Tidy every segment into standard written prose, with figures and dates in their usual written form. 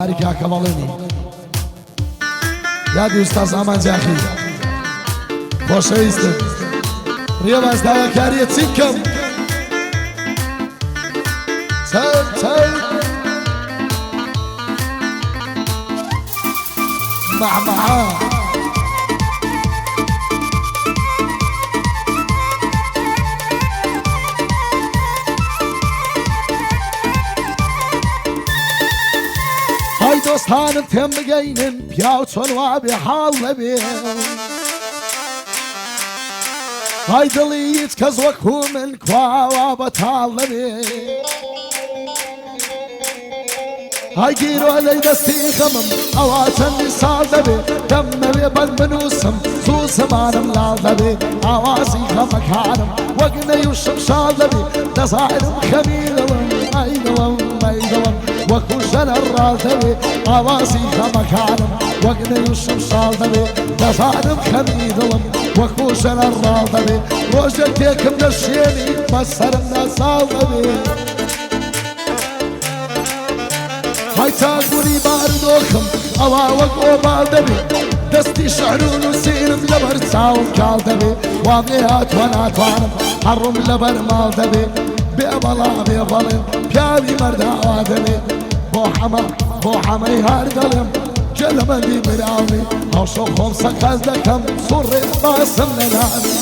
هاركا كماليني يادي أستاذ أمان جاخي خوش ويستن رياض داواكارية تسيكم سل مع هاي دوستانم تم بگینن پیاو چون وابی حال لبی هاي دلیت کز وکو من کوا وابتال لبی هاي گیرو علی دستی خمم آوازن مثال لبی دم بی بند منوسم زو زمانم لال لبی آوازی خمکانم وقنا یوشم شال لبی دزایرم خمیلم ایدلم وكو جنرال دبي آوازي خمكانم وقنا يوشم شال دبي دفانم خميدلم وكو جنرال دبي روجتيكم نشيني مسرم نسال دبي هاي تاقوني باردوخم أوا وقو بال دبي دستي شعرون وسيرم لبر تساوم كال دبي واقعات وناتوانم حرم لبر مال دبي بيبلا بيبلم بيابي مردا آدمي بو حمي هاردلم جلما دي مراوي هاشو خمسة كازدكم صوري باسم ننامي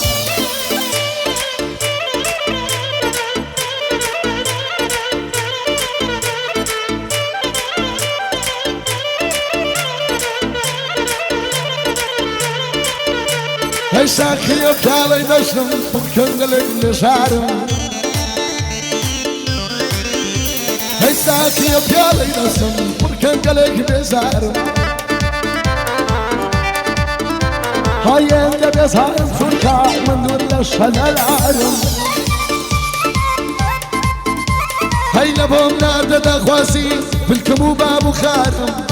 هاي شاكي يبتالي نشنم بكنقلق نشارم هاي ساكي يبيالي نسم بركن قلق بزارم هاي انت بزارم فركا من دور لشهد العالم هاي لبهم نادى دخواسي بالكمو بابو خارم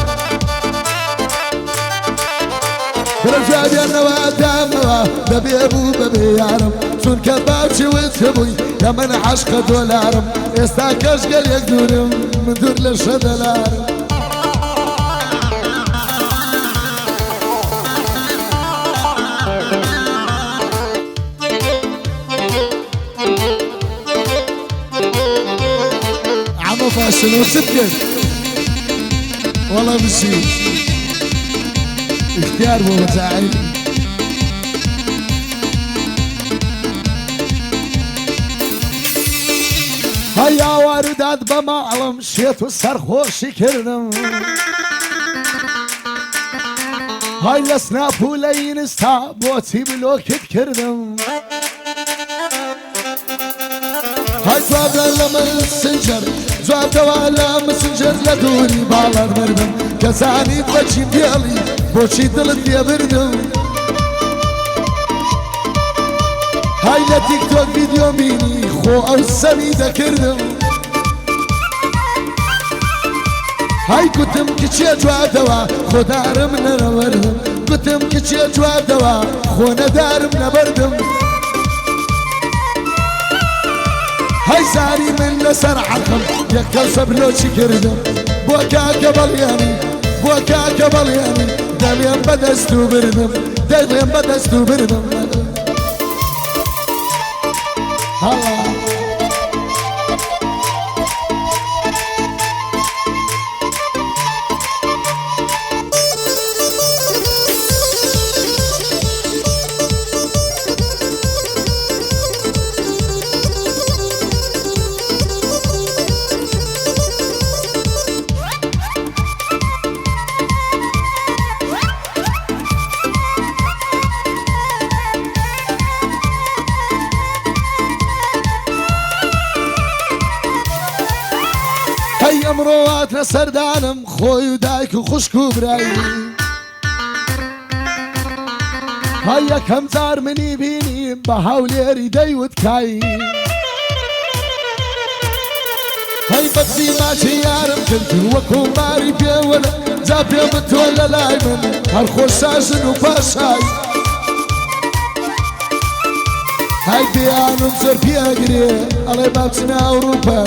برجع بينا وادام ببي ابو ببي يارم سون كبابشي وتبوي يا من عشق دولارم استاكش قال يقدرم من دور للشد الارم عمو فاشل وسبكت والله بشي اختيار مو متاعي هيا واردات بمعلم شيت وسرخوشي كرنم هاي لسناب ولين استابوتي بلوكت كرنم هاي جواب لما سنجر جواب دوالا مسنجر لدوري بالاد مردم كزاني بچي ديالي بوچي دل دي بردم هاي لتيك توك فيديو بيني خو او سميدة كردم هاي كتم كچي جواب دوا خو دارم ننوردم كتم كچي جواب دوا خو ندارم نبردم هاي زاري من لسر حقم يكل سبلوشي كردم بوكا قبل يعني بوكا قبل يعني دميان بدستو بردم دميان بدستو بردم هلا هاي امرواتنا سردانم خوي ودايك وخشك وبراي هاي كم زار مني بيني بحاول يريدي وتكاي هاي بطي ماشي يارم كنت وكو ماري بيولا زابي متولى لايمن هالخشاشن وباشاي هاي بيانو مزر بيقري على بابتنا اوروبا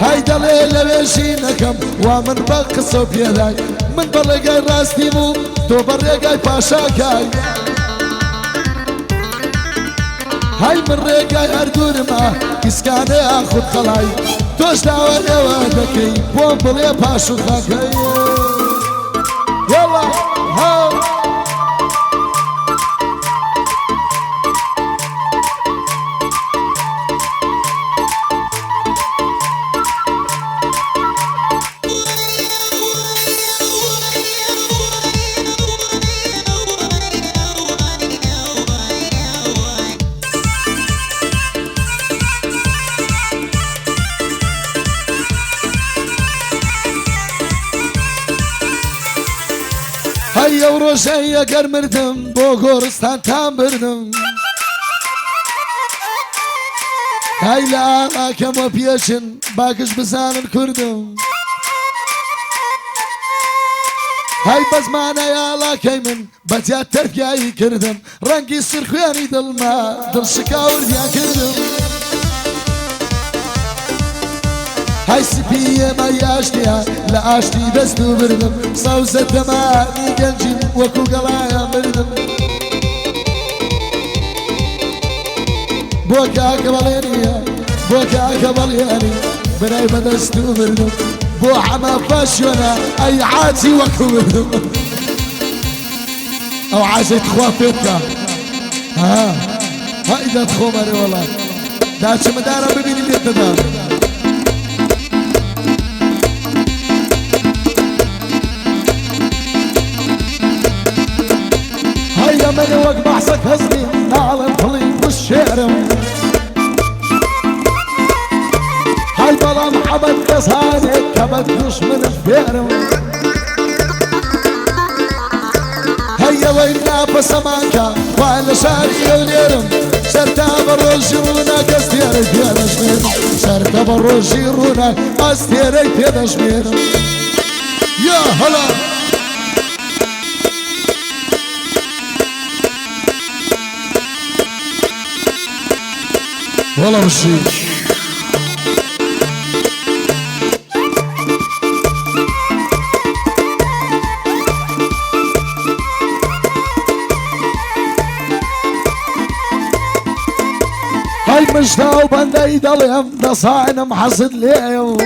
هاي دلي لبيشينكم ومن بقصو بيداي من برقاي راستي مو تو برقاي باشاكاي هاي من رقاي هردون ما كسكاني اخد خلاي توش داواني وادكي بومبلي باشو خاكاي يلا هاو هيا وروشيا قرمردم بو غورستان تامبردم هاي لا كما بيشن باكش بزانن كردم هاي بزمانا يا لا كيمن بجات تركياي كردم رنقي سرخياني دل ما دل شكاور ديان كردم هاي سبية ما ياشتيها لا اشتي بس تو بردم صوصة دماني قنجي وكو قلايا بردم بوكا قبليني بوكا قبليني بناي بدستو بردم بو عما فاشونا اي عاتي وكو بردم او عاتي تخوافيتك ها اذا تخومري والله داتش مدارة ببيني بيت دار من وقت بحثك هزني نعلم طليب والشعرم هاي بلا محمد قصانك كبدوش من الفيرم هيا وينا بسمانكا وانا شاري وليرم شرطة بروجيرونا كستيري بيدا شميرم شرطة بروجيرونا كستيري بيدا شميرم يا هلا والله مشي هاي مشتاق بندي دلهم دصاين محصد ليهم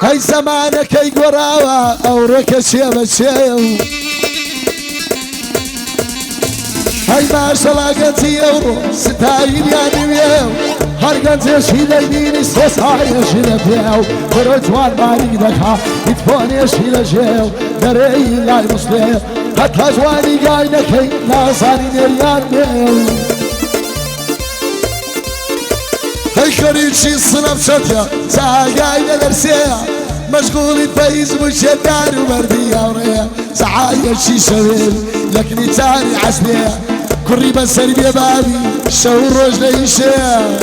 هاي زمانك اي قراوة او ركشي بشيهم هاي ما شاء الله قنتي يورو ستاين يعني ميو هر قنتي شيلة يميني سوسايا شيلة بيو بروتوان ماني دكا يتفوني شيلة جيو دري لاي مسلم حتى جواني قاينكي ناصاني نريان ميو هاي خريجي الصنف شتيا ساعة قاينة درسيا مشغول الفايز مشدار ومردية وريا ساعة يشي شويل لكني تاني عسلية كوري بسري بيا بابي شهور رجلي شيا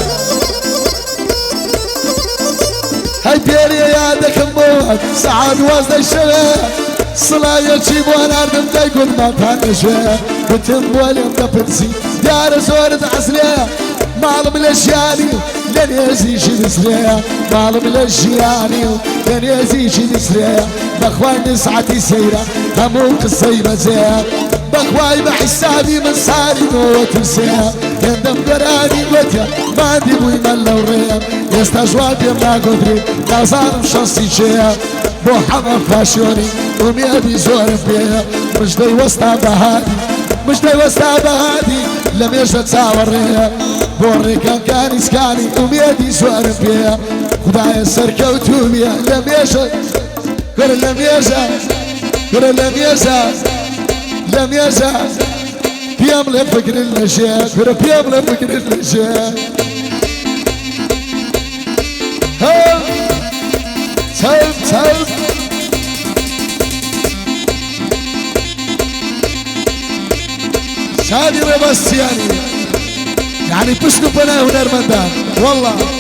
هاي بيري يا دك موت سعاد وزن الشباب صلاة يجيب وانا اردم تايكون ما تانشوا بتم وليم دبتسي دار زورة عسلية معلم الاشياني لن يزيشي نسرية معلم الاشياني لن يزيشي نسرية بخوان نسعتي سيرة همو قصيبة زيها بخواي بحسابي من صاري موت السيا يندم دراني قوتيا ما عندي بوي من لوريا يستجواب يما قدري نازانم شخصي شيا بو حما فاشوني وميادي زور بيا مش دي وسطا بهادي مش دي وسطا بهادي لم يجد تاوريا بوريكا كان اسكاني وميادي زور بيا خدايا سركوت وميا لم يجد قر لم يجد قر لم يجد لم يزال بيملى فكر النشاء بيملى فكر النشاء هل سلب شادي بس يعني بشنو بنا هنر مندان والله